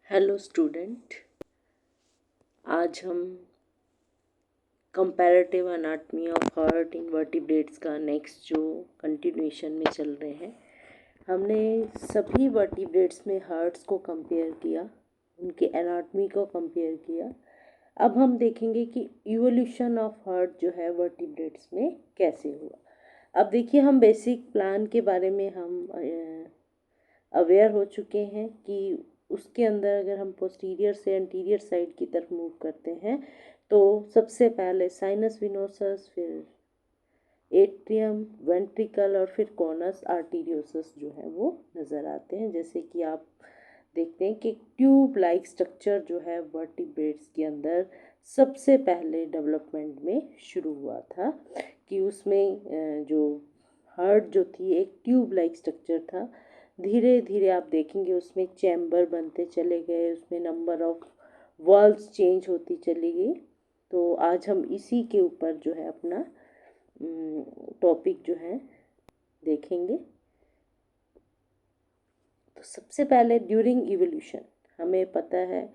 Hello student. आज हम comparative anatomy of heart in vertebrates का नेक्स्ट जो कंटिन्यूएशन में चल रहे हैं। हमने सभी वर्टिब्रेट्स में हार्ट्स को कंपेयर किया, उनके एनाटॉमी को कंपेयर किया। अब हम देखेंगे कि इवोल्यूशन ऑफ हार्ट जो है वर्टिब्रेट्स में कैसे हुआ। अब देखिए, हम बेसिक प्लान के बारे में हम अवेयर हो चुके हैं कि उसके अंदर अगर हम पोस्टीरियर से एंटीरियर साइड की तरफ मूव करते हैं तो सबसे पहले साइनस विनोसस, फिर एट्रियम, वेंट्रिकल और फिर कॉनस आर्टीरियोसस जो है वो नज़र आते हैं। जैसे कि आप देखते हैं कि ट्यूब लाइक स्ट्रक्चर जो है वर्टिब्रेट्स के अंदर सबसे पहले डेवलपमेंट में शुरू हुआ था कि उसमें जो हार्ट जो थी एक ट्यूब लाइक स्ट्रक्चर था। धीरे धीरे आप देखेंगे उसमें चैम्बर बनते चले गए, उसमें नंबर ऑफ वॉल्व्स चेंज होती चली गई। तो आज हम इसी के ऊपर जो है अपना टॉपिक जो है देखेंगे। तो सबसे पहले ड्यूरिंग इवोल्यूशन हमें पता है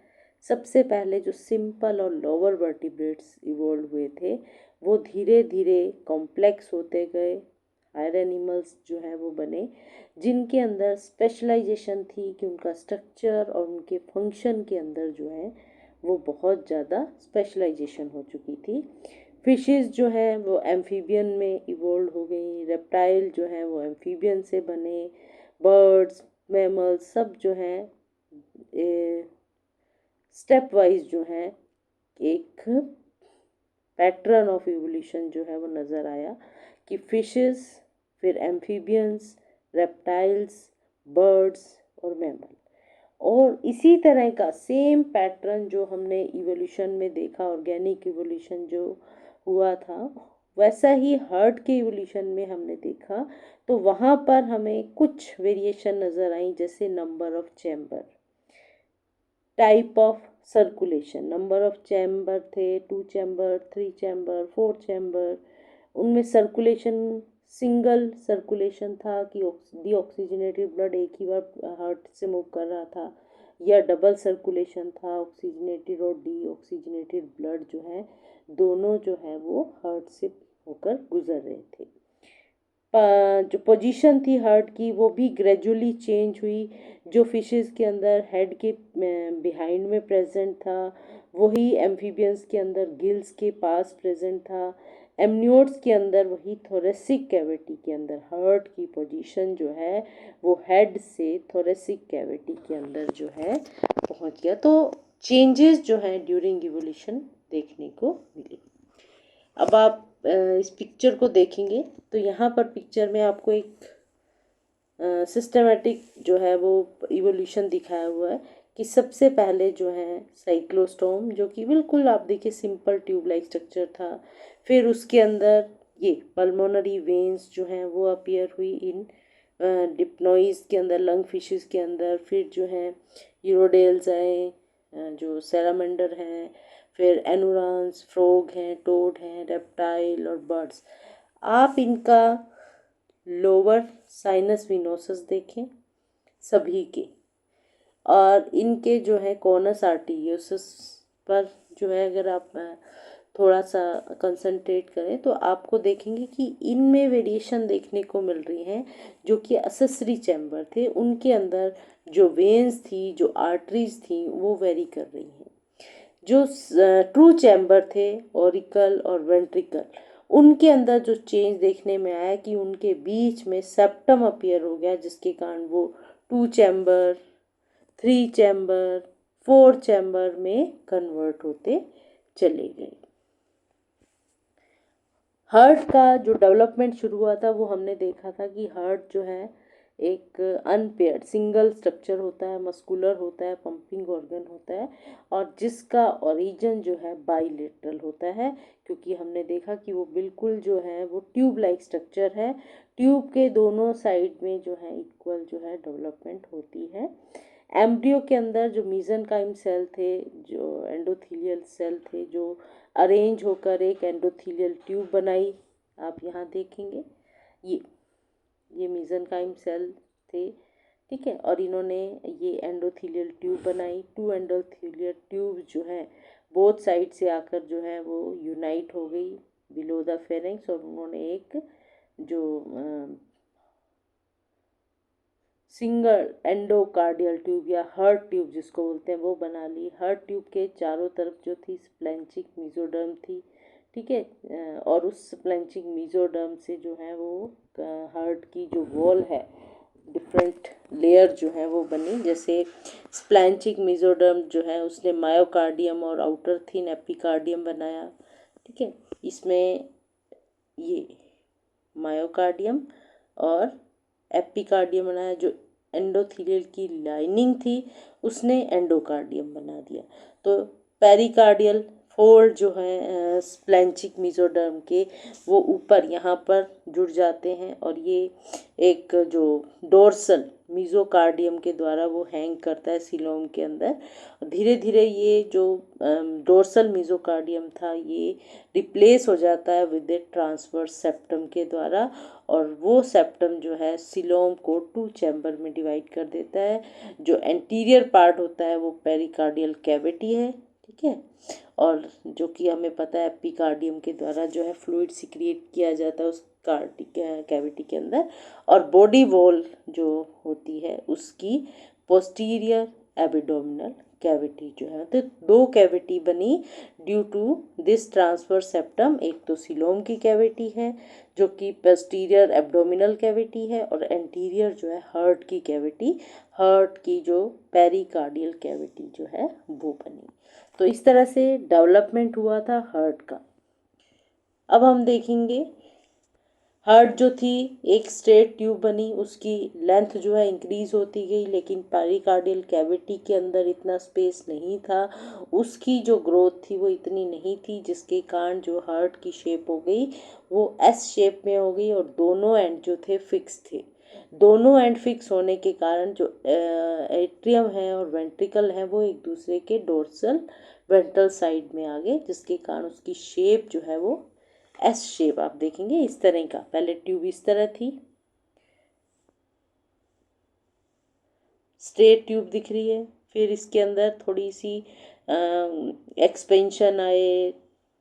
सबसे पहले जो सिंपल और लोअर वर्टिब्रेट्स इवोल्व हुए थे वो धीरे धीरे कॉम्प्लेक्स होते गए, हायर एनिमल्स जो है वो बने, जिनके अंदर स्पेशलाइजेशन थी कि उनका स्ट्रक्चर और उनके फंक्शन के अंदर जो है वो बहुत ज़्यादा स्पेशलाइजेशन हो चुकी थी। फिशेस जो है वो एम्फीबियन में इवोल्व हो गई, रेप्टाइल जो है वो एम्फीबियन से बने, बर्ड्स, मैमल्स सब जो हैं स्टेप वाइज जो है एक पैटर्न ऑफ इवोल्यूशन जो है वो नज़र आया कि फिशेस, फिर एम्फीबियंस, रेप्टाइल्स, बर्ड्स और मैमल। और इसी तरह का सेम पैटर्न जो हमने इवोल्यूशन में देखा, ऑर्गेनिक इवोल्यूशन जो हुआ था, वैसा ही हार्ट के इवोल्यूशन में हमने देखा। तो वहाँ पर हमें कुछ वेरिएशन नज़र आई, जैसे number of chamber, type of circulation, number of chamber थे 2 चैम्बर, 3 चैम्बर, 4 चैम्बर। उनमें सर्कुलेशन सिंगल सर्कुलेशन था कि डीऑक्सीजनेटेड ब्लड एक ही बार हार्ट से मूव कर रहा था, या डबल सर्कुलेशन था, ऑक्सीजनेटेड और डीऑक्सीजनेटेड ब्लड जो है दोनों जो है वो हार्ट से होकर गुजर रहे थे। जो पोजीशन थी हार्ट की वो भी ग्रेजुअली चेंज हुई। जो फिशेस के अंदर हेड के बिहाइंड में प्रेजेंट था वही एम्फीबियंस के अंदर गिल्स के पास प्रेजेंट था। एमनियोट्स के अंदर वही थोरेसिक कैविटी के अंदर हार्ट की पोजीशन जो है वो हेड से थोरेसिक कैविटी के अंदर जो है पहुंच गया। तो चेंजेस जो है ड्यूरिंग इवोल्यूशन देखने को मिले। अब आप इस पिक्चर को देखेंगे तो यहाँ पर पिक्चर में आपको एक सिस्टमेटिक जो है वो इवोल्यूशन दिखाया हुआ है कि सबसे पहले जो है साइक्लोस्टोम, जो कि बिल्कुल आप देखिए सिंपल ट्यूब लाइक स्ट्रक्चर था। फिर उसके अंदर ये पल्मोनरी वेन्स जो हैं वो अपीयर हुई इन डिप्नोइज के अंदर, लंग फिशेस के अंदर। फिर जो है यूरोडेल्स आए, जो सैलामेंडर हैं, फिर एनुरांस, फ्रॉग हैं, टोड हैं, रेप्टाइल और बर्ड्स। आप इनका लोअर साइनस विनोसस देखें सभी के, और इनके जो है कॉनस आर्टीरियोसस पर जो है अगर आप थोड़ा सा कंसंट्रेट करें तो आपको देखेंगे कि इनमें वेरिएशन देखने को मिल रही हैं। जो कि असेसरी चैम्बर थे उनके अंदर जो वेन्स थी, जो आर्टरीज थी वो वेरी कर रही हैं। जो ट्रू चैम्बर थे ऑरिकल और वेंट्रिकल, उनके अंदर जो चेंज देखने में आया कि उनके बीच में सेप्टम अपीयर हो गया, जिसके कारण वो 2 चैम्बर, 3 चैम्बर, 4 चैम्बर में कन्वर्ट होते चले गए। हार्ट का जो डेवलपमेंट शुरू हुआ था वो हमने देखा था कि हार्ट जो है एक अनपेयर्ड सिंगल स्ट्रक्चर होता है, मस्कुलर होता है, पंपिंग ऑर्गन होता है, और जिसका ओरिजिन जो है बाइलेटरल होता है। क्योंकि हमने देखा कि वो बिल्कुल जो है वो ट्यूब लाइक स्ट्रक्चर है, ट्यूब के दोनों साइड में जो है इक्वल जो है डेवलपमेंट होती है। एम्ब्रियो के अंदर जो मीजनकाइम सेल थे, जो एंडोथीलियल सेल थे, जो अरेंज होकर एक एंडोथीलियल ट्यूब बनाई, आप यहाँ देखेंगे ये मीजनकाइम सेल थे। ठीक है। और इन्होंने ये एंडोथीलियल ट्यूब बनाई। 2 एंडोथीलियल ट्यूब जो है बोथ साइड से आकर जो है वो यूनाइट हो गई बिलो द फेरिंग्स, और उन्होंने एक जो सिंगल एंडोकार्डियल ट्यूब या हार्ट ट्यूब जिसको बोलते हैं वो बना ली। हार्ट ट्यूब के चारों तरफ जो थी स्प्लेंचिक मेसोडर्म थी, ठीक है। और उस स्प्लेंचिक मेसोडर्म से जो है वो हार्ट की जो वॉल है डिफरेंट लेयर जो है वो बनी। जैसे स्प्लेंचिक मेसोडर्म जो है उसने मायोकार्डियम और आउटर थिन एपिकार्डियम बनाया, ठीक है। इसमें ये मायोकार्डियम और एपिकार्डियम बनाया। जो एंडोथीलियल की लाइनिंग थी उसने एंडोकार्डियम बना दिया। तो पेरिकार्डियल फोल्ड जो है स्प्लेंचिक मेसोडर्म के वो ऊपर यहाँ पर जुड़ जाते हैं, और ये एक जो डोर्सल मेसोकार्डियम के द्वारा वो हैंग करता है सीलोम के अंदर। धीरे धीरे ये जो डोर्सल मेसोकार्डियम था ये रिप्लेस हो जाता है विद ए ट्रांसवर्स सेप्टम के द्वारा, और वो सेप्टम जो है सीलोम को 2 चैम्बर में डिवाइड कर देता है। जो एंटीरियर पार्ट होता है वो पेरिकार्डियल कैविटी है, ठीक है। और जो कि हमें पता है एपिकार्डियम के द्वारा जो है फ्लूइड सिक्रिएट किया जाता है उस कैविटी के अंदर। और बॉडी वॉल जो होती है उसकी पोस्टीरियर एबिडोमिनल कैविटी जो है, तो 2 कैविटी बनी due to this transfer septum. एक तो सीलोम की कैविटी है जो कि पोस्टीरियर एब्डोमिनल कैविटी है, और एंटीरियर जो है हार्ट की कैविटी, हार्ट की जो पेरिकार्डियल कैविटी जो है वो बनी। तो इस तरह से डेवलपमेंट हुआ था हार्ट का। अब हम देखेंगे हार्ट जो थी एक स्ट्रेट ट्यूब बनी, उसकी लेंथ जो है इंक्रीज होती गई, लेकिन पेरिकार्डियल कैविटी के अंदर इतना स्पेस नहीं था, उसकी जो ग्रोथ थी वो इतनी नहीं थी, जिसके कारण जो हार्ट की शेप हो गई वो एस शेप में हो गई, और दोनों एंड जो थे फिक्स थे। दोनों एंड फिक्स होने के कारण जो एट्रियम है और वेंट्रिकल है वो एक दूसरे के डोर्सल वेंट्रल साइड में आ गए, जिसके कारण उसकी शेप जो है वो एस शेप आप देखेंगे इस तरह का। पहले ट्यूब इस तरह थी, स्ट्रेट ट्यूब दिख रही है, फिर इसके अंदर थोड़ी सी एक्सपेंशन आए,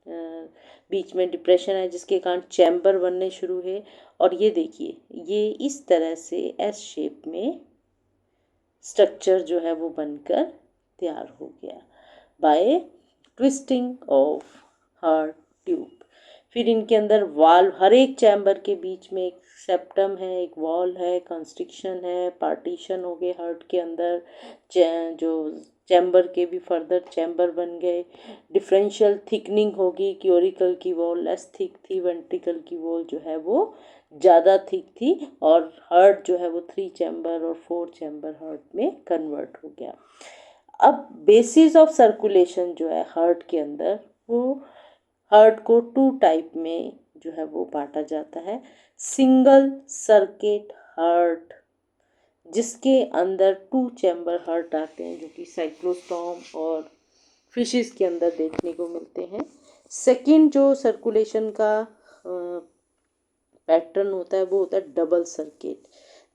बीच में डिप्रेशन है जिसके कारण चैम्बर बनने शुरू है, और ये देखिए ये इस तरह से एस शेप में स्ट्रक्चर जो है वो बनकर तैयार हो गया by twisting of heart tube. फिर इनके अंदर वाल्व, हर एक चैम्बर के बीच में एक सेप्टम है, एक वॉल है, कंस्ट्रिक्शन है, पार्टीशन हो गए हार्ट के अंदर, जो चैम्बर के भी फर्दर चैम्बर बन गए, डिफरेंशियल थिकनिंग होगी, क्योरिकल की वॉल लेस थिक थी, वेंट्रिकल की वॉल जो है वो ज़्यादा थिक थी, और हार्ट जो है वो 3 चैम्बर और 4 चैम्बर हार्ट में कन्वर्ट हो गया। अब बेसिस ऑफ सर्कुलेशन जो है हार्ट के अंदर, वो हार्ट को 2 टाइप में जो है वो बांटा जाता है। सिंगल सर्किट हार्ट जिसके अंदर 2 चैम्बर हार्ट आते हैं, जो कि साइक्लोस्टॉम और फिशेस के अंदर देखने को मिलते हैं। सेकंड जो सर्कुलेशन का पैटर्न होता है वो होता है डबल सर्किट,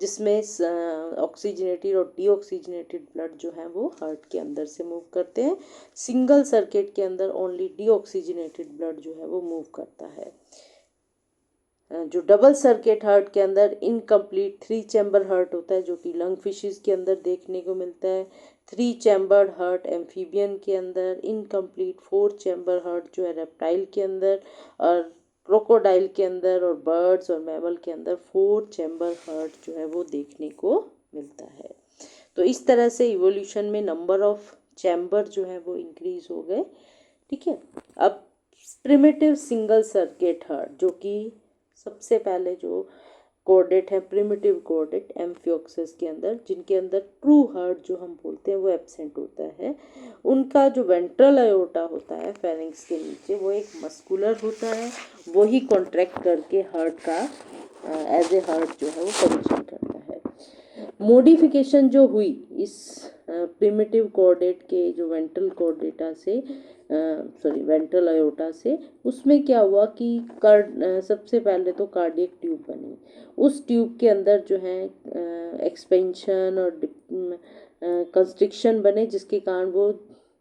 जिसमें ऑक्सीजनेटेड और डीऑक्सीजनेटेड ब्लड जो है वो हार्ट के अंदर से मूव करते हैं। सिंगल सर्किट के अंदर ओनली डीऑक्सीजनेटेड ब्लड जो है वो मूव करता है। जो डबल सर्किट हार्ट के अंदर इनकम्प्लीट 3 चैम्बर हार्ट होता है, जो कि लंग फिशेस के अंदर देखने को मिलता है। 3 चैम्बर्ड हार्ट एम्फीबियन के अंदर, इनकम्प्लीट 4 चैम्बर हार्ट जो है रेप्टाइल के अंदर, और क्रोकोडाइल के अंदर, और बर्ड्स और मैमल के अंदर 4 चैम्बर हार्ट जो है वो देखने को मिलता है। तो इस तरह से इवोल्यूशन में नंबर ऑफ चैम्बर जो है वो इंक्रीज हो गए, ठीक है। अब प्रिमिटिव सिंगल सर्किट हार्ट, जो कि सबसे पहले जो कोर्डेट है प्रिमिटिव कोर्डेट एम्फियोक्सेस के अंदर, जिनके अंदर ट्रू हार्ट जो हम बोलते हैं वो एब्सेंट होता है, उनका जो वेंट्रल अयोर्टा होता है फेरिंक्स के नीचे वो एक मस्कुलर होता है, वही कॉन्ट्रैक्ट करके हार्ट का एज ए हार्ट जो है वो फंक्शन करता है। मॉडिफिकेशन जो हुई इस प्रिमिटिव कॉर्डेट के जो वेंट्रल कॉर्डेटा से वेंट्रल अयोटा से, उसमें क्या हुआ कि सबसे पहले तो कार्डियक ट्यूब बनी। उस ट्यूब के अंदर जो है एक्सपेंशन और कंस्ट्रिक्शन बने, जिसके कारण वो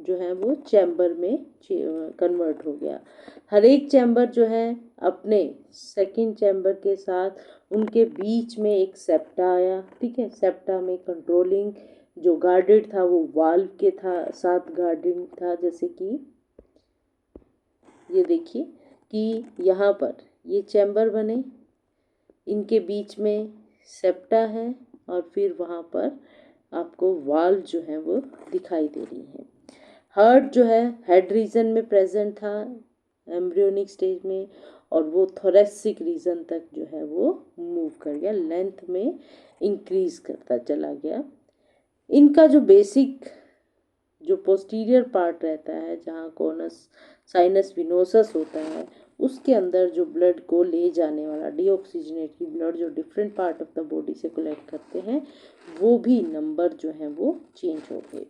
जो है वो चैम्बर में कन्वर्ट हो गया। हर एक चैम्बर जो है अपने सेकंड चैम्बर के साथ उनके बीच में एक सेप्टा आया, ठीक है। सेप्टा में कंट्रोलिंग जो गार्डेड था वो वाल्व के साथ गार्डेड था, जैसे कि ये देखिए कि यहाँ पर ये चैम्बर बने, इनके बीच में सेप्टा है और फिर वहाँ पर आपको वाल्व जो है वो दिखाई दे रही है। हार्ट जो है हेड रीजन में प्रेजेंट था एम्ब्रियोनिक स्टेज में, और वो थोरेसिक रीजन तक जो है वो मूव कर गया, लेंथ में इंक्रीज करता चला गया। इनका जो बेसिक जो पोस्टीरियर पार्ट रहता है, जहाँ कोनस साइनस विनोसस होता है, उसके अंदर जो ब्लड को ले जाने वाला डीऑक्सीजनेटेड ब्लड जो different part of the body से कलेक्ट करते हैं, वो भी नंबर जो है वो चेंज हो गए।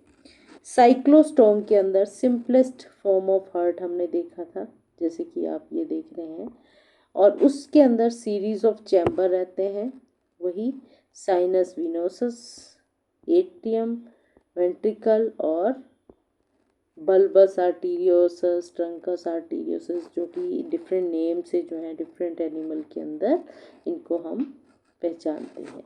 साइक्लोस्टोम के अंदर सिंपलेस्ट फॉर्म ऑफ हार्ट हमने देखा था, जैसे कि आप ये देख रहे हैं, और उसके अंदर सीरीज ऑफ चैम्बर रहते हैं, वही साइनस विनोसस, एट्रियम, वेंट्रिकल और बल्बस आर्टीरियोसस, ट्रंकस आर्टीरियोसस, जो कि डिफरेंट नेम से जो है डिफरेंट एनिमल के अंदर इनको हम पहचानते हैं।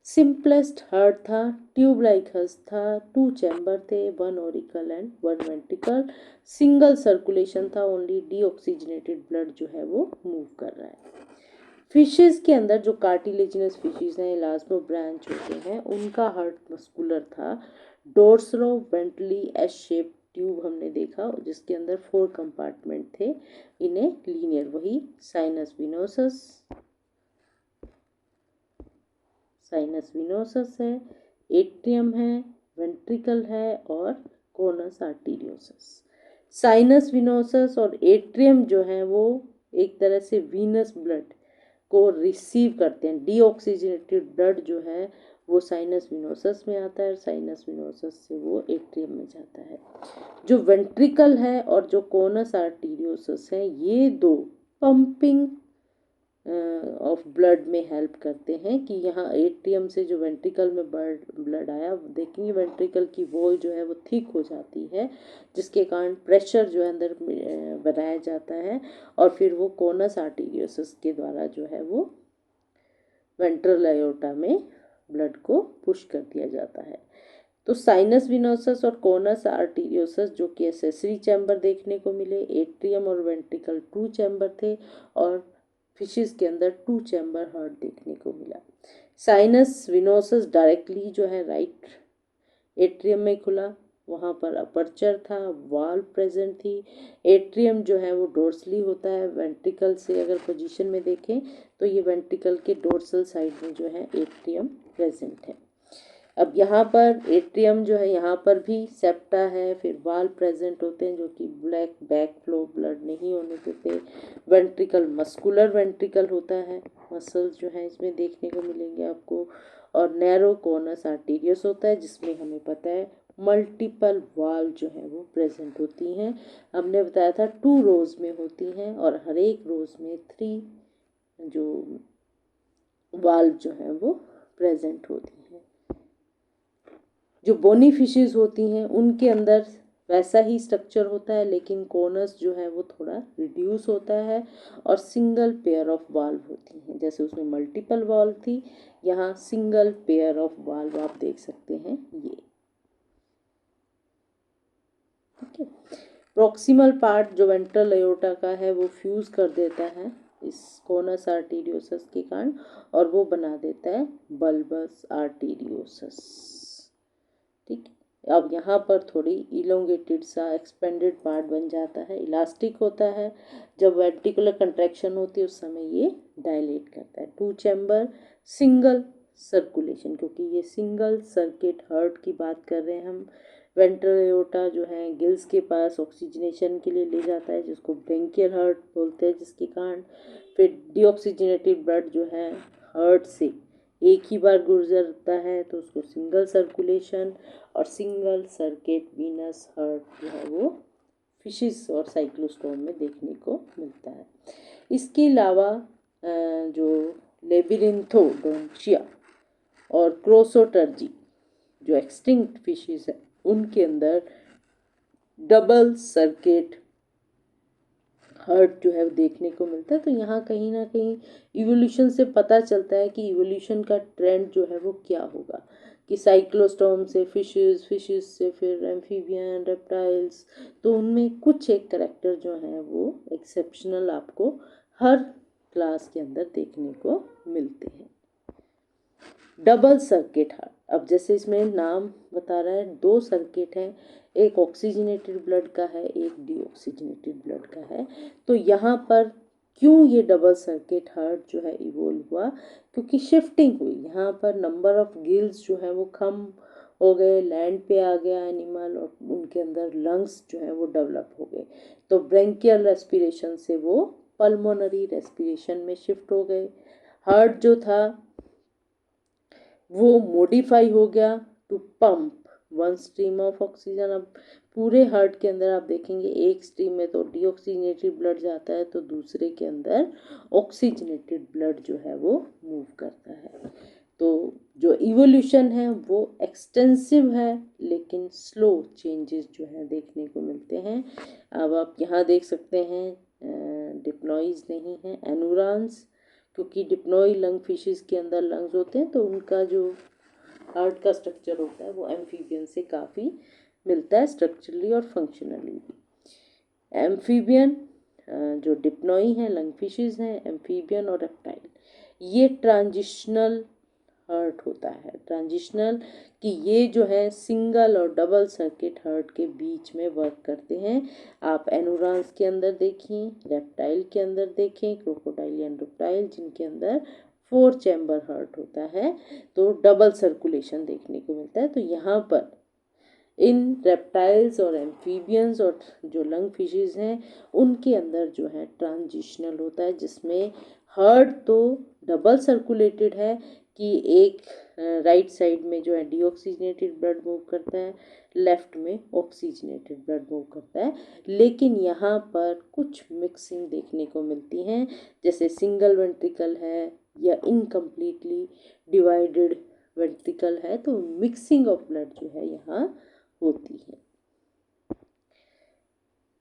सिंपलेस्ट हार्ट था, ट्यूब लाइक हर्ट था, 2 चैम्बर थे, 1 auricle and 1 ventricle, single circulation था, ओनली डीऑक्सीजनेटेड ब्लड जो है वो मूव कर रहा है। फिशेस के अंदर जो कार्टिलेजिनस फिशेस हैं, इलास्मो ब्रांच होते हैं, उनका हार्ट मस्कुलर था, डोर्सलो वेंट्रली एस शेप ट्यूब हमने देखा, जिसके अंदर 4 कंपार्टमेंट थे, इन्हें लीनियर, वही साइनस विनोसस है, एट्रियम है, वेंट्रिकल है और कोनस आर्टीरियोसस। साइनस विनोसस और एट्रियम जो है वो एक तरह से वीनस ब्लड को रिसीव करते हैं, डीऑक्सीजनेटेड ब्लड जो है वो साइनस विनोसस में आता है और साइनस विनोसस से वो एट्रियम में जाता है। जो वेंट्रिकल है और जो कोनस आर्टीरियोसस है, ये दो पंपिंग ऑफ ब्लड में हेल्प करते हैं कि यहाँ एट्रियम से जो वेंट्रिकल में ब्लड आया, देखेंगे वेंट्रिकल की वॉल जो है वो थिक हो जाती है, जिसके कारण प्रेशर जो है अंदर बनाया जाता है, और फिर वो कोनस आर्टीरियोसस के द्वारा जो है वो वेंट्रल अयोर्टा में ब्लड को पुश कर दिया जाता है। तो साइनस विनोसस और कोनस आर्टीरियोसस जो कि एसेसरी चैम्बर देखने को मिले, एट्रियम और वेंट्रिकल 2 चैम्बर थे, और फिशेस के अंदर 2 चैम्बर हार्ट देखने को मिला। साइनस विनोसस डायरेक्टली जो है राइट एट्रियम में खुला, वहाँ पर अपर्चर था, वाल्व प्रेजेंट थी। एट्रियम जो है वो डोर्सली होता है, वेंट्रिकल से अगर पोजीशन में देखें तो ये वेंट्रिकल के डोर्सल साइड में जो है एट्रियम प्रेजेंट है। अब यहाँ पर एट्रियम जो है, यहाँ पर भी सेप्टा है, फिर वाल्व प्रेजेंट होते हैं जो कि ब्लैक बैक फ्लो ब्लड नहीं होने देते। वेंट्रिकल मस्कुलर वेंट्रिकल होता है, मसल्स जो है इसमें देखने को मिलेंगे आपको, और नैरो कोनस आर्टीरियस होता है, जिसमें हमें पता है मल्टीपल वाल्व जो है वो प्रेजेंट होती हैं। हमने बताया था 2 रोज में होती हैं, और हर एक रोज में 3 जो वाल्व जो है वो प्रेजेंट होती हैं। जो बोनी फिशेस होती हैं उनके अंदर वैसा ही स्ट्रक्चर होता है, लेकिन कोनस जो है वो थोड़ा रिड्यूस होता है, और सिंगल पेयर ऑफ वाल्व होती हैं। जैसे उसमें मल्टीपल वाल्व थी, यहाँ सिंगल पेयर ऑफ वाल्व आप देख सकते हैं ये, ठीक है। प्रॉक्सिमल पार्ट जो वेंट्रल अयोर्टा का है वो फ्यूज कर देता है इस कोनस आर्टीरियोसस के कारण, और वो बना देता है बल्बस आर्टीरियोसस, ठीक। अब यहाँ पर थोड़ी इलोंगेटेड सा एक्सपेंडेड पार्ट बन जाता है, इलास्टिक होता है, जब वेंट्रिकुलर कंट्रैक्शन होती है उस समय ये डायलेट करता है। 2 चैम्बर, सिंगल सर्कुलेशन, क्योंकि ये सिंगल सर्किट हार्ट की बात कर रहे हैं हम। वेंट्रल एओर्टा जो है गिल्स के पास ऑक्सीजनेशन के लिए ले जाता है, जिसको ब्रेंकियल हार्ट बोलते हैं, जिसके कारण फिर डीऑक्सीजनेटेड ब्लड जो है हार्ट से एक ही बार गुजरता है तो उसको सिंगल सर्कुलेशन, और सिंगल सर्किट वीनस हार्ट जो है वो फिशेस और साइक्लोस्टोम में देखने को मिलता है। इसके अलावा जो लेबिरिंथोडोंटिया और क्रोसोटर्जी जो एक्सटिंक्ट फिशेस है उनके अंदर डबल सर्किट हार्ट जो है देखने को मिलता है। तो यहाँ कहीं ना कहीं इवोल्यूशन से पता चलता है कि इवोल्यूशन का ट्रेंड जो है वो क्या होगा, कि साइक्लोस्टोम से फिशेस, फिशेस से फिर एम्फीबियन, रेप्टाइल्स, तो उनमें कुछ एक करेक्टर जो हैं वो एक्सेप्शनल आपको हर क्लास के अंदर देखने को मिलते हैं। डबल सर्किट हार्ट, अब जैसे इसमें नाम बता रहा है दो सर्किट हैं, एक ऑक्सीजनेटेड ब्लड का है, एक डीऑक्सीजनेटेड ब्लड का है। तो यहाँ पर क्यों ये डबल सर्किट हार्ट जो है इवोल्व हुआ, क्योंकि शिफ्टिंग हुई। यहाँ पर नंबर ऑफ गिल्स जो है वो कम हो गए, लैंड पे आ गया एनिमल, और उनके अंदर लंग्स जो है वो डेवलप हो गए। तो ब्रेंकियल रेस्पिरेशन से वो पल्मोनरी रेस्पिरेशन में शिफ्ट हो गए। हार्ट जो था वो मॉडिफाई हो गया to pump one stream of oxygen. अब पूरे हार्ट के अंदर आप देखेंगे एक स्ट्रीम में तो डीऑक्सीजनेटेड ब्लड जाता है, तो दूसरे के अंदर ऑक्सीजनेटेड ब्लड जो है वो मूव करता है। तो जो इवोल्यूशन है वो एक्सटेंसिव है, लेकिन स्लो चेंजेस जो है देखने को मिलते हैं। अब आप यहाँ देख सकते हैं डिप्लॉइज नहीं है, एनुरांस, क्योंकि डिप्लॉय लंग फिशेस के अंदर लंग्स होते हैं, तो उनका जो हार्ट का स्ट्रक्चर होता है वो एम्फीबियन से काफ़ी मिलता है स्ट्रक्चरली और फंक्शनली भी। एम्फीबियन जो डिप्लॉय हैं, लंग फिशेस हैं, एम्फीबियन और रेप्टाइल, ये ट्रांजिशनल हार्ट होता है। ट्रांजिशनल कि ये जो है सिंगल और डबल सर्किट हार्ट के बीच में वर्क करते हैं। आप एनुरांस के अंदर देखें, रेप्टाइल के अंदर देखें, क्रोकोडाइलियन रेप्टाइल जिनके अंदर 4 चैम्बर हार्ट होता है, तो डबल सर्कुलेशन देखने को मिलता है। तो यहाँ पर इन रेप्टाइल्स और एम्फीबियंस और जो लंग फिशेस हैं उनके अंदर जो है ट्रांजिशनल होता है, जिसमें हार्ट तो डबल सर्कुलेटेड है कि एक राइट साइड में जो है डीऑक्सीजनेटेड ब्लड मूव करता है, लेफ्ट में ऑक्सीजनेटेड ब्लड मूव करता है। लेकिन यहाँ पर कुछ मिक्सिंग देखने को मिलती हैं, जैसे सिंगल वेंट्रिकल है या इनकम्प्लीटली डिवाइडेड वेंट्रिकल है, तो मिक्सिंग ऑफ ब्लड जो है यहाँ होती है।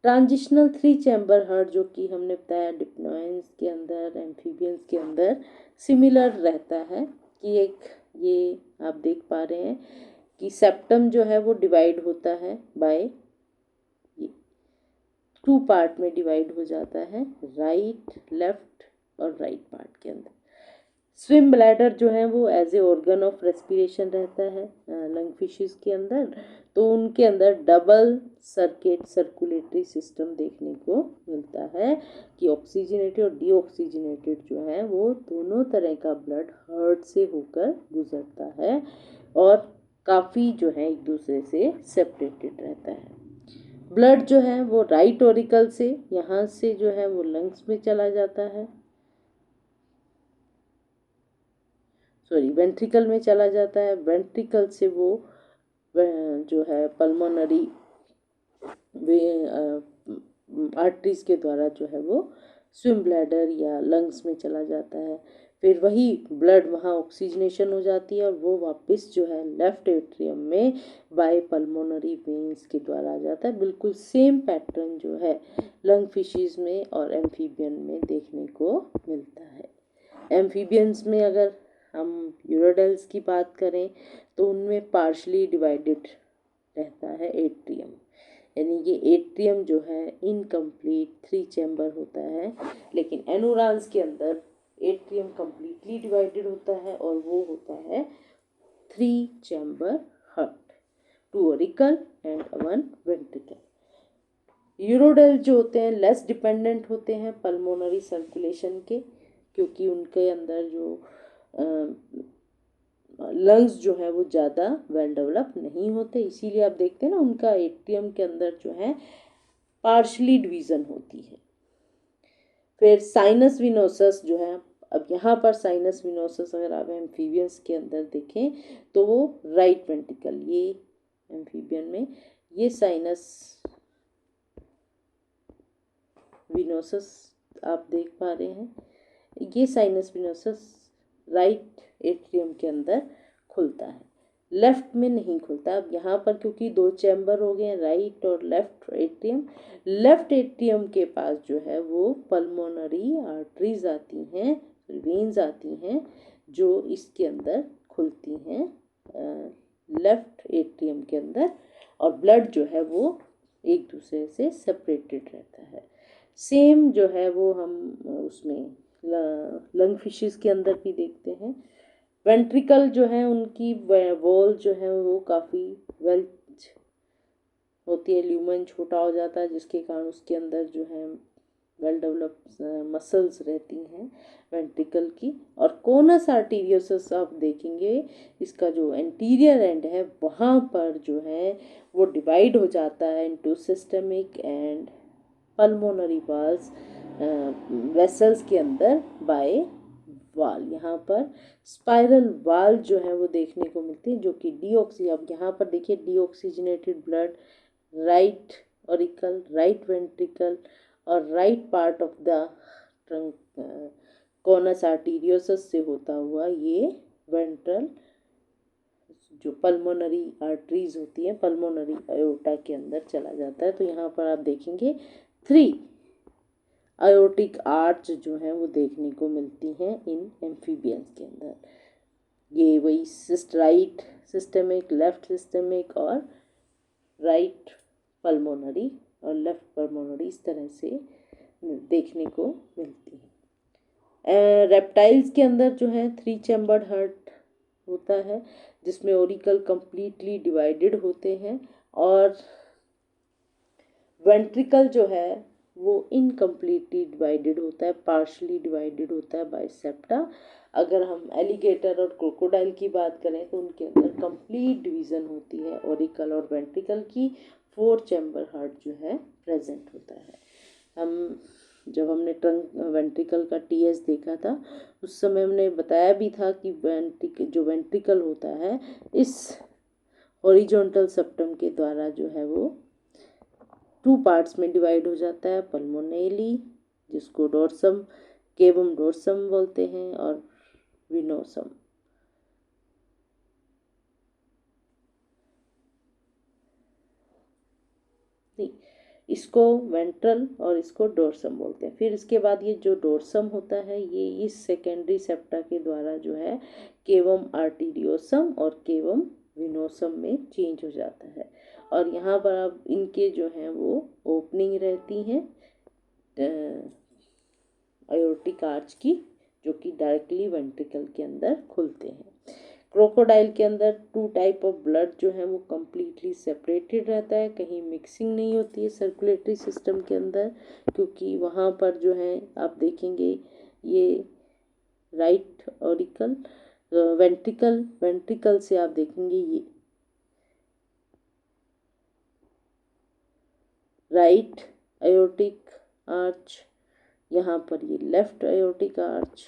ट्रांजिशनल 3 चैम्बर हार्ट जो कि हमने बताया डिप्लॉयंस के अंदर, एम्फीबियंस के अंदर सिमिलर रहता है, कि एक ये आप देख पा रहे हैं कि सेप्टम जो है वो डिवाइड होता है बाय 2 पार्ट में डिवाइड हो जाता है, राइट, लेफ्ट और राइट पार्ट के अंदर। स्विम ब्लैडर जो है वो as a organ of respiration रहता है लंग फिशेस के अंदर, तो उनके अंदर डबल सर्किट सर्कुलेटरी सिस्टम देखने को मिलता है, कि ऑक्सीजनेटेड और डीऑक्सीजनेटेड जो है वो दोनों तरह का ब्लड हार्ट से होकर गुजरता है, और काफ़ी जो है एक दूसरे से सेपरेटेड रहता है। ब्लड जो है वो राइट ऑरिकल से यहाँ से जो है वो लंग्स में चला जाता है, सॉरी वेंट्रिकल में चला जाता है, वेंट्रिकल से वो जो है पल्मोनरी आर्टरीज के द्वारा जो है वो स्विम ब्लैडर या लंग्स में चला जाता है। फिर वही ब्लड वहाँ ऑक्सीजनेशन हो जाती है और वो वापस जो है लेफ्ट एट्रियम में बाय पल्मोनरी वेन्स के द्वारा आ जाता है। बिल्कुल सेम पैटर्न जो है लंग फिशेस में और एम्फीबियन में देखने को मिलता है। एम्फीबियंस में अगर हम यूरोडेल्स की बात करें तो उनमें पार्शली डिवाइडेड रहता है एट्रियम, यानी कि एट्रियम जो है इनकम्प्लीट 3 चैम्बर होता है, लेकिन एनुरांस के अंदर एट्रियम कम्प्लीटली डिवाइडेड होता है और वो होता है 3 chamber heart, 2 auricle and 1 ventricle. Urodele जो होते हैं लेस डिपेंडेंट होते हैं पल्मोनरी सर्कुलेशन के, क्योंकि उनके अंदर जो लंग्स जो है वो ज़्यादा वेल डेवलप नहीं होते, इसीलिए आप देखते हैं ना उनका एट्रियम के अंदर जो है पार्शली डिवीज़न होती है। फिर साइनस विनोसस जो है अब यहाँ पर साइनस विनोसस अगर आप एम्फीबियंस के अंदर देखें तो वो राइट वेंट्रिकल, ये एम्फीबियन में ये साइनस विनोसस आप देख पा रहे हैं, ये साइनस विनोसस राइट एट्रियम के अंदर खुलता है, लेफ्ट में नहीं खुलता। अब यहाँ पर क्योंकि दो चैम्बर हो गए, राइट और लेफ्ट एट्रियम, लेफ्ट एट्रियम के पास जो है वो पल्मोनरी आर्टरीज आती हैं, वेन्स आती हैं जो इसके अंदर खुलती हैं लेफ्ट एट्रियम के अंदर, और ब्लड जो है वो एक दूसरे से सेपरेटेड रहता है। सेम जो है वो हम उसमें लंग फिशेस के अंदर भी देखते हैं। वेंट्रिकल जो है उनकी वॉल जो है वो काफ़ी वेल होती है, ल्यूमन छोटा हो जाता है जिसके कारण उसके अंदर जो है वेल डेवलप्ड मसल्स रहती हैं वेंट्रिकल की। और कोनस आर्टीरियोसस आप देखेंगे इसका जो एंटीरियर एंड है वहाँ पर जो है वो डिवाइड हो जाता है into systemic and pulmonary walls vessels के अंदर बाय वाल। यहाँ पर स्पाइरल वाल जो है वो देखने को मिलती है जो कि डीऑक्सी, अब यहाँ पर देखिए deoxygenated blood right auricle, right ventricle और right part of the trunk conus arteriosus से होता हुआ ये वेंट्रल जो पल्मोनरी आर्टरीज होती हैं पल्मोनरी अयोटा के अंदर चला जाता है। तो यहाँ पर आप देखेंगे 3 अयोटिक आर्च जो है वो देखने को मिलती हैं इन एम्फीबियंस के अंदर। ये वही राइट सिस्टमिक, लेफ्ट सिस्टमिक और राइट पल्मोनरी और लेफ्ट पल्मोनरी इस तरह से देखने को मिलती है। रेप्टाइल्स के अंदर जो है 3 चैम्बर्ड हार्ट होता है जिसमें ओरिकल कंप्लीटली डिवाइडेड होते हैं और वेंट्रिकल जो है वो इनकम्प्लीटली डिवाइडेड होता है, पार्शली डिवाइडेड होता है बाय सेप्टा। अगर हम एलिगेटर और क्रोकोडाइल की बात करें तो उनके अंदर कंप्लीट डिवीज़न होती है ओरिकल और वेंट्रिकल की, 4 चैम्बर हार्ट जो है प्रेजेंट होता है। जब हमने ट्रंक वेंट्रिकल का टीएस देखा था उस समय हमने बताया भी था कि जो वेंट्रिकल होता है इस हॉरिजॉन्टल सेप्टम के द्वारा जो है वो 2 पार्ट्स में डिवाइड हो जाता है, पल्मोनेली जिसको डोर्सम केवम डोर्सम बोलते हैं और विनोसम। इसको वेंट्रल और इसको डोर्सम बोलते हैं। फिर इसके बाद ये जो डोर्सम होता है ये इस सेकेंडरी सेप्टा के द्वारा जो है केवम आर्टीरियोसम और केवम विनोसम में चेंज हो जाता है। और यहाँ पर अब इनके जो हैं वो ओपनिंग रहती हैं अयोर्टिक आर्च की जो कि डायरेक्टली वेंट्रिकल के अंदर खुलते हैं। क्रोकोडाइल के अंदर 2 टाइप ऑफ ब्लड जो है वो कम्प्लीटली सेपरेटेड रहता है, कहीं मिक्सिंग नहीं होती है सर्कुलेटरी सिस्टम के अंदर, क्योंकि वहाँ पर जो है आप देखेंगे ये राइट ऑरिकल वेंट्रिकल से आप देखेंगे ये राइट अयोर्टिक आर्च, यहाँ पर ये लेफ्ट अयोर्टिक आर्च,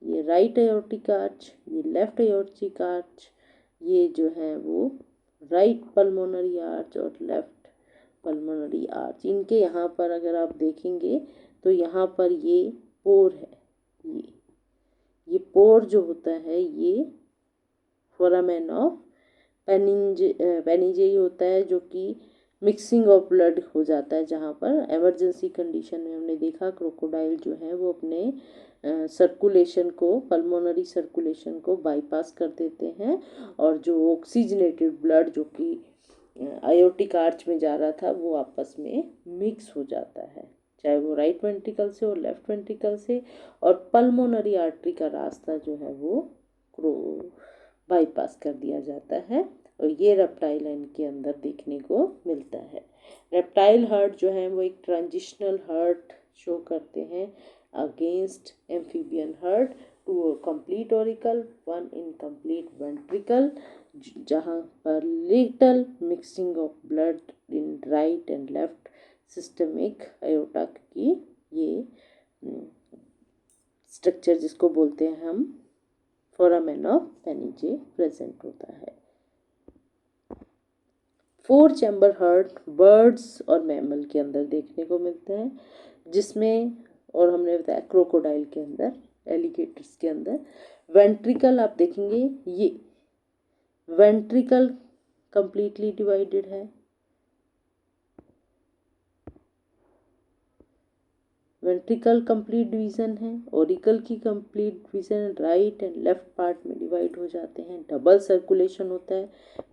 ये राइट अयोर्टिक आर्च, ये लेफ्ट अयोर्टिक आर्च, ये जो है वो राइट पल्मोनरी आर्च और लेफ्ट पल्मोनरी आर्च। इनके यहाँ पर अगर आप देखेंगे तो यहाँ पर ये पोर है, ये पोर जो होता है ये फोरामेन ऑफ पेनिजे होता है जो कि मिक्सिंग ऑफ ब्लड हो जाता है, जहाँ पर एमरजेंसी कंडीशन में हमने देखा क्रोकोडाइल जो है वो अपने सर्कुलेशन को पल्मोनरी सर्कुलेशन को बाईपास कर देते हैं और जो ऑक्सीजनेटेड ब्लड जो कि अयोटिक आर्च में जा रहा था वो आपस में मिक्स हो जाता है, चाहे वो राइट वेंट्रिकल से और लेफ्ट वेंट्रिकल से, और पल्मोनरी आर्टरी का रास्ता जो है वो बाईपास कर दिया जाता है। और ये रेप्टाइल के अंदर देखने को मिलता है। रेप्टाइल हार्ट जो है वो एक ट्रांजिशनल हार्ट शो करते हैं against amphibian heart, 2 complete auricle 1 incomplete ventricle, जहाँ पर little mixing of blood in right and left systemic aorta की ये स्ट्रक्चर जिसको बोलते हैं हम फोरामेन ऑफ पेनिजे प्रेजेंट होता है। 4 चैम्बर हार्ट बर्ड्स और मैमल के अंदर देखने को मिलते हैं, जिसमें और हमने बताया क्रोकोडाइल के अंदर, एलिगेटर्स के अंदर वेंट्रिकल आप देखेंगे, ये वेंट्रिकल कंप्लीटली डिवाइडेड है, वेंट्रिकल कंप्लीट डिवीजन है, ओरिकल की complete division right and left part में डिवाइड हो जाते हैं, डबल सर्कुलेशन होता है,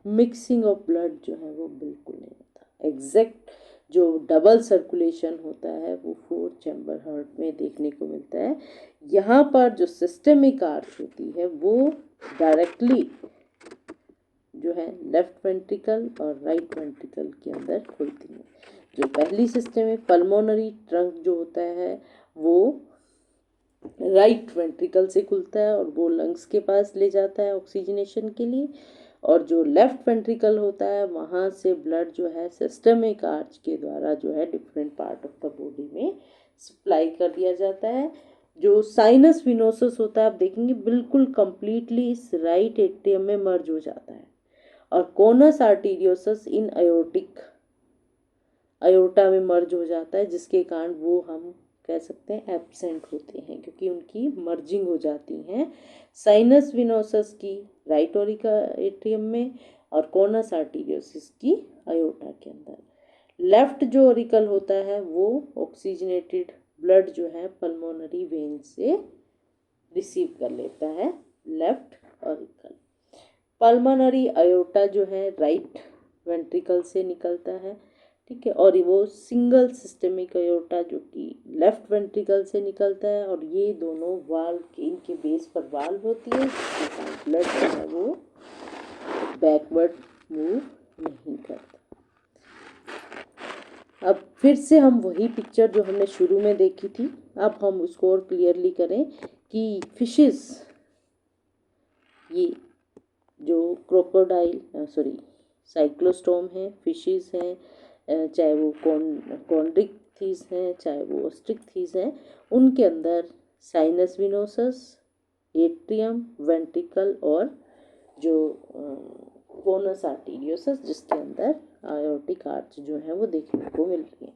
मिक्सिंग ऑफ ब्लड जो है वो बिल्कुल नहीं होता। एग्जैक्ट जो डबल सर्कुलेशन होता है वो 4 चैम्बर हार्ट में देखने को मिलता है। यहाँ पर जो सिस्टेमिक आर्च होती है वो डायरेक्टली जो है लेफ्ट वेंट्रिकल और राइट वेंट्रिकल के अंदर खुलती है। जो पहली सिस्टम है पल्मोनरी ट्रंक जो होता है वो राइट वेंट्रिकल से खुलता है और वो लंग्स के पास ले जाता है ऑक्सीजनेशन के लिए, और जो लेफ्ट वेंट्रिकल होता है वहाँ से ब्लड जो है सिस्टमिक आर्च के द्वारा जो है different part of the body में सप्लाई कर दिया जाता है। जो साइनस विनोसस होता है आप देखेंगे बिल्कुल कंप्लीटली इस राइट एट्रियम में मर्ज हो जाता है, और कोनस आर्टीरियोसस इन अयोर्टा में मर्ज हो जाता है, जिसके कारण वो हम कह सकते हैं एब्सेंट होते हैं क्योंकि उनकी मर्जिंग हो जाती हैं साइनस विनोसस की राइट ओरिका एट्रियम में और कोनस आर्टीरियोसिस की अयोर्टा के अंदर। लेफ्ट जो ओरिकल होता है वो ऑक्सीजनेटेड ब्लड जो है पल्मोनरी वेन से रिसीव कर लेता है, लेफ्ट ओरिकल। पल्मोनरी अयोर्टा जो है राइट वेंट्रिकल से निकलता है, ठीक है, और वो सिंगल सिस्टेमिक अयोर्टा जो कि लेफ्ट वेंट्रिकल से निकलता है, और ये दोनों वाल्व के इनके बेस पर वाल्व होती है जिसके साथ ब्लड जो है वो बैकवर्ड मूव नहीं करता। अब फिर से हम वही पिक्चर जो हमने शुरू में देखी थी, अब हम उसको और क्लियरली करें कि फिशेस, ये जो क्रोकोडाइल साइक्लोस्टोम है, फिशेस हैं, चाहे वो कॉन्ड्रिक थीस हैं चाहे वो ऑस्ट्रिक थीस हैं, उनके अंदर साइनस विनोसस, एट्रियम, वेंट्रिकल और जो कोनस आर्टीरियोसस जिसके अंदर आयोर्टिक आर्च जो है वो देखने को मिल रही है।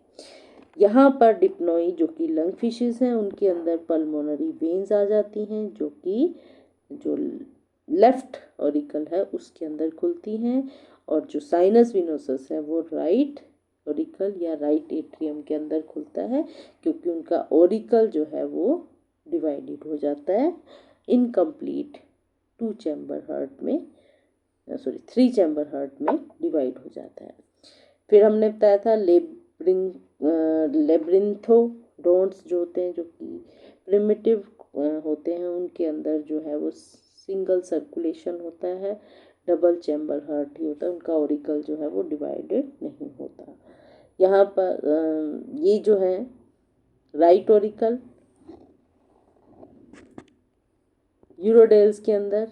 यहाँ पर डिप्नोई जो कि लंग फिशेस हैं उनके अंदर पल्मोनरी वेन्स आ जाती हैं जो कि जो लेफ्ट ओरिकल है उसके अंदर खुलती हैं, और जो साइनस विनोसस है वो राइट ओरिकल या राइट एट्रियम के अंदर खुलता है क्योंकि उनका ओरिकल जो है वो डिवाइडेड हो जाता है इनकम्प्लीट 2 चैम्बर हार्ट में 3 चैम्बर हार्ट में डिवाइड हो जाता है। फिर हमने बताया था लेब्रिंथोडोंट्स जो होते हैं जो कि प्रिमिटिव होते हैं, उनके अंदर जो है वो सिंगल सर्कुलेशन होता है, डबल चैम्बर हार्ट ही होता है, उनका ओरिकल जो है वो डिवाइडेड नहीं होता। यहाँ पर ये जो है राइट ओरिकल यूरोडेल्स के अंदर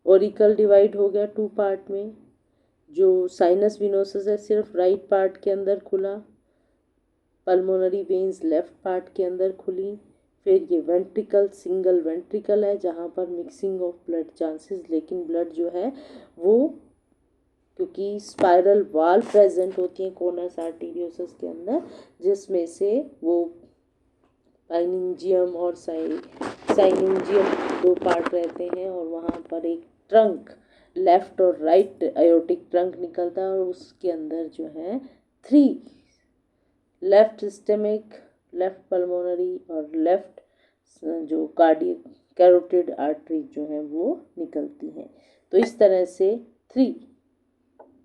ओरिकल डिवाइड हो गया 2 पार्ट में, जो साइनस विनोसस है सिर्फ राइट पार्ट के अंदर खुला, पल्मोनरी वेन्स लेफ्ट पार्ट के अंदर खुली। फिर ये वेंट्रिकल सिंगल वेंट्रिकल है जहाँ पर मिक्सिंग ऑफ ब्लड चांसेस, लेकिन ब्लड जो है वो क्योंकि स्पाइरल वाल प्रेजेंट होती हैं कोनस आर्टीरियोसस के अंदर, जिसमें से वो पाइनिंजियम और साइनिंजियम 2 पार्ट रहते हैं, और वहाँ पर एक ट्रंक लेफ्ट और राइट अयोटिक ट्रंक निकलता है, और उसके अंदर जो है 3 लेफ्ट सिस्टेमिक, लेफ्ट पल्मोनरी और लेफ्ट जो कार्डियक कैरोटिड आर्टरी जो है वो निकलती हैं। तो इस तरह से 3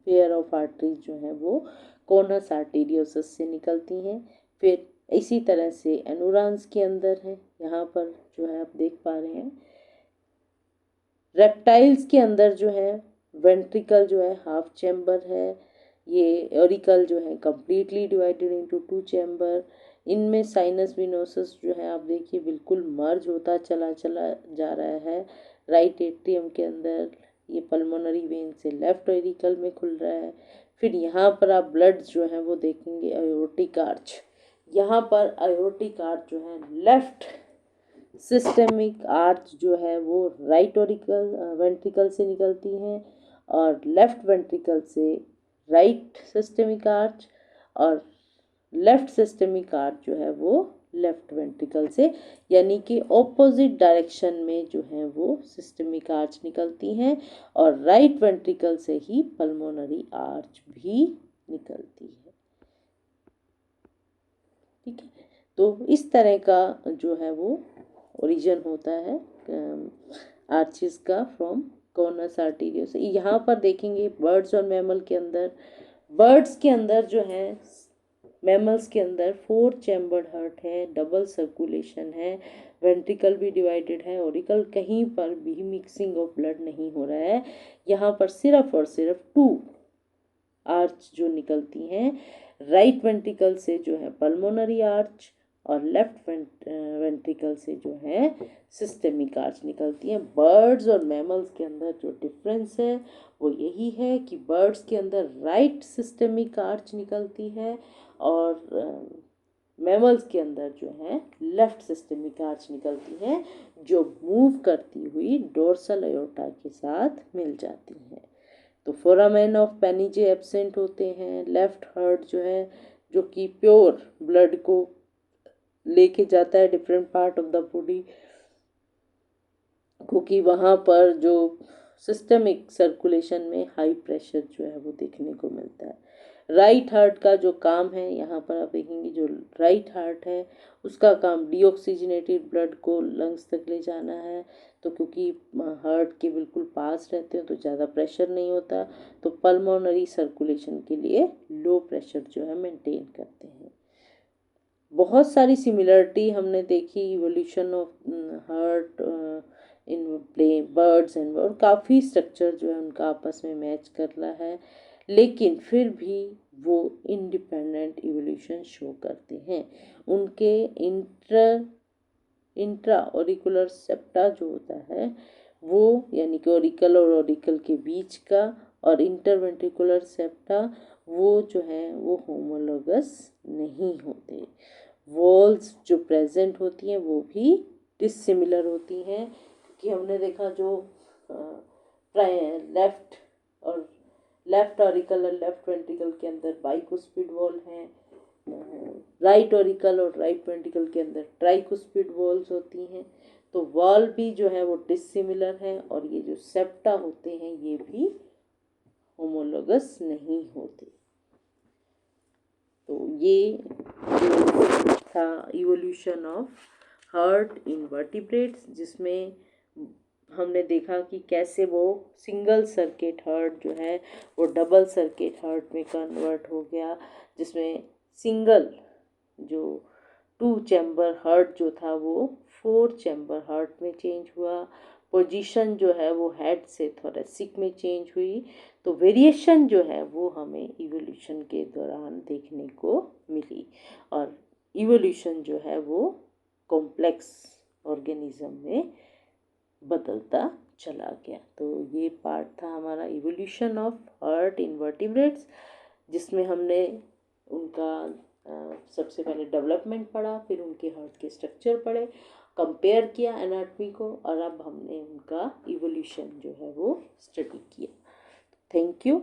पेयर ऑफ आर्टरीज जो हैं वो कोनस आर्टीरियोसस से निकलती हैं। फिर इसी तरह से एनुरांस के अंदर है, यहाँ पर जो है आप देख पा रहे हैं। रेप्टाइल्स के अंदर जो है वेंट्रिकल जो है हाफ चैम्बर है, ये ओरिकल जो है कंप्लीटली डिवाइडेड इनटू 2 चैम्बर। इनमें साइनस विनोसस जो है आप देखिए बिल्कुल मर्ज होता चला जा रहा है राइट एट्रियम के अंदर, ये पल्मोनरी वेन से लेफ्ट ओरिकल में खुल रहा है। फिर यहाँ पर आप ब्लड जो है वो देखेंगे अयोर्टिक आर्च, यहाँ पर आयोटिक आर्च जो है लेफ्ट, सिस्टेमिक आर्च जो है वो राइट वेंट्रिकल से निकलती हैं, और लेफ्ट वेंट्रिकल से राइट सिस्टेमिक आर्च, और लेफ्ट सिस्टेमिक आर्च जो है वो लेफ्ट वेंट्रिकल से, यानी कि ऑपोजिट डायरेक्शन में जो है वो सिस्टेमिक आर्च निकलती हैं, और राइट वेंट्रिकल से ही पल्मोनरी आर्च भी निकलती है। ठीक है, तो इस तरह का जो है वो ओरिजिन होता है आर्चिस का फ्रॉम कॉर्नस आर्टीरियो से। यहाँ पर देखेंगे बर्ड्स और मैमल के अंदर, बर्ड्स के अंदर जो है, मैमल्स के अंदर 4 चैम्बर्ड हार्ट है, डबल सर्कुलेशन है, वेंट्रिकल भी डिवाइडेड है, ऑरिकल कहीं पर भी मिक्सिंग ऑफ ब्लड नहीं हो रहा है। यहाँ पर सिर्फ और सिर्फ 2 आर्च जो निकलती हैं, राइट वेंट्रिकल से जो है पल्मोनरी आर्च, और लेफ्ट वेंट्रिकल से जो है सिस्टेमिक आर्च निकलती हैं। बर्ड्स और मैमल्स के अंदर जो डिफरेंस है वो यही है कि बर्ड्स के अंदर राइट सिस्टेमिक आर्च निकलती है, और मैमल्स के अंदर जो है लेफ्ट सिस्टेमिक आर्च निकलती है, जो मूव करती हुई डोर्सल अयोर्टा के साथ मिल जाती हैं। तो फोरामेन ऑफ पेनिजे एब्सेंट होते हैं। लेफ्ट हार्ट जो है, जो कि प्योर ब्लड को लेके जाता है different part of the body, क्योंकि वहाँ पर जो सिस्टमिक सर्कुलेशन में हाई प्रेशर जो है वो देखने को मिलता है। राइट हार्ट का जो काम है, यहाँ पर आप देखेंगे जो राइट हार्ट है उसका काम डीऑक्सीजनेटेड ब्लड को लंग्स तक ले जाना है। तो क्योंकि हार्ट के बिल्कुल पास रहते हैं तो ज़्यादा प्रेशर नहीं होता, तो पल्मोनरी सर्कुलेशन के लिए लो प्रेशर जो है मेंटेन करते हैं। बहुत सारी सिमिलरिटी हमने देखी evolution of heart in play birds and, और काफ़ी स्ट्रक्चर जो है उनका आपस में मैच कर रहा है, लेकिन फिर भी वो इंडिपेंडेंट इवोल्यूशन शो करते हैं। उनके इंट्रा ऑरिकुलर सेप्टा जो होता है वो, यानी कि ऑरिकल और ऑरिकल के बीच का, और इंटरवेंट्रिकुलर सेप्टा वो जो है वो होमोलोगस नहीं होते। वॉल्स जो प्रेजेंट होती हैं वो भी डिसिमिलर होती हैं, क्योंकि हमने देखा जो लेफ्ट और लेफ्ट ऑरिकल और लेफ्ट वेंट्रिकल के अंदर बाइकुस्पिड वॉल हैं, राइट ऑरिकल और राइट वेंट्रिकल के अंदर ट्राइकुस्पिड वॉल्स होती हैं। तो वॉल भी जो है वो डिसिमिलर है, और ये जो सेप्टा होते हैं ये भी होमोलोगस नहीं होते। तो ये जो था evolution of heart in vertebrates, जिसमें हमने देखा कि कैसे वो सिंगल सर्किट हार्ट जो है वो डबल सर्किट हार्ट में कन्वर्ट हो गया, जिसमें सिंगल जो 2 चैम्बर हार्ट जो था वो 4 चैम्बर हार्ट में चेंज हुआ। पोजीशन जो है वो हेड से थोरेसिक में चेंज हुई। तो वेरिएशन जो है वो हमें इवोल्यूशन के दौरान देखने को मिली, और इवोल्यूशन जो है वो कॉम्प्लेक्स ऑर्गेनिज्म में बदलता चला गया। तो ये पार्ट था हमारा evolution of heart in vertebrates, जिसमें हमने उनका सबसे पहले डेवलपमेंट पढ़ा, फिर उनके हार्ट के स्ट्रक्चर पढ़े, कंपेयर किया एनाटमी को, और अब हमने उनका इवोल्यूशन जो है वो स्टडी किया। Thank you.